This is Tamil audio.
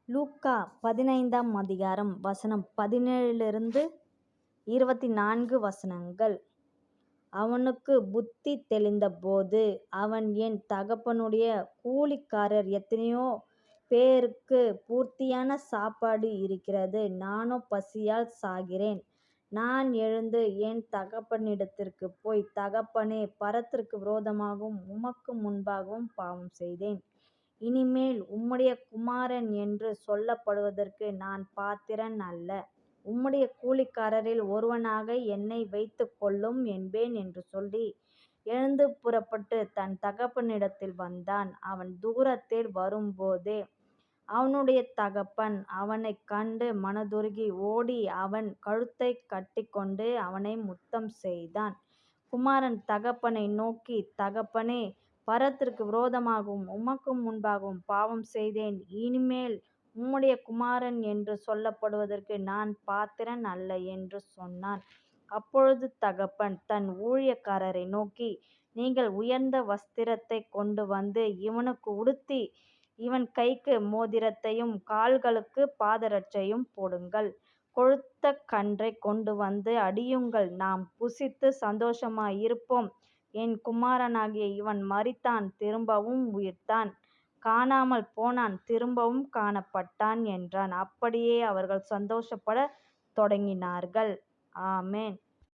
லூக்கா 15ஆம் அதிகாரம் வசனம் 17 24 வசனங்கள். அவனுக்கு புத்தி தெளிந்தபோது அவன், என் தகப்பனுடைய கூலிக்காரர் எத்தனையோ பேருக்கு பூர்த்தியான சாப்பாடு இருக்கிறது, நானோ பசியால் சாகிறேன். நான் எழுந்து என் தகப்பனிடத்திற்கு போய், தகப்பனே, பரத்திற்கு விரோதமாகவும் உமக்கு முன்பாகவும் பாவம் செய்தேன். இனிமேல் உம்முடைய குமாரன் என்று சொல்லப்படுவதற்கு நான் பாத்திரன் அல்ல. உம்முடைய கூலிக்காரரில் ஒருவனாக என்னை வைத்துக் கொள்ளும் என்பேன் என்று சொல்லி எழுந்து புறப்பட்டு தன் தகப்பனிடத்தில் வந்தான். அவன் தூரத்தில் வரும்போதே அவனுடைய தகப்பன் அவனைக் கண்டு மனதுருகி ஓடி அவன் கழுத்தை கட்டிக்கொண்டு அவனை முத்தம் செய்தான். குமாரன் தகப்பனை நோக்கி, தகப்பனே, பரத்திற்கு விரோதமாகவும் உமக்கு முன்பாகவும் பாவம் செய்தேன். இனிமேல் உம்முடைய குமாரன் என்று சொல்லப்படுவதற்கு நான் பாத்திரன் அல்ல என்று சொன்னான். அப்பொழுது தகப்பன் தன் ஊழியக்காரரை நோக்கி, நீங்கள் உயர்ந்த வஸ்திரத்தை கொண்டு வந்து இவனுக்கு உடுத்தி, இவன் கைக்கு மோதிரத்தையும் கால்களுக்கு பாதரட்சையும் போடுங்கள். கொழுத்த கன்றை கொண்டு வந்து அடியுங்கள், நாம் புசித்து சந்தோஷமாயிருப்போம். என் குமாரனாகிய இவன் மரித்தான், திரும்பவும் உயிர்த்தான், காணாமல் போனான், திரும்பவும் காணப்பட்டான் என்றான். அப்படியே அவர்கள் சந்தோஷப்படத் தொடங்கினார்கள். ஆமென்.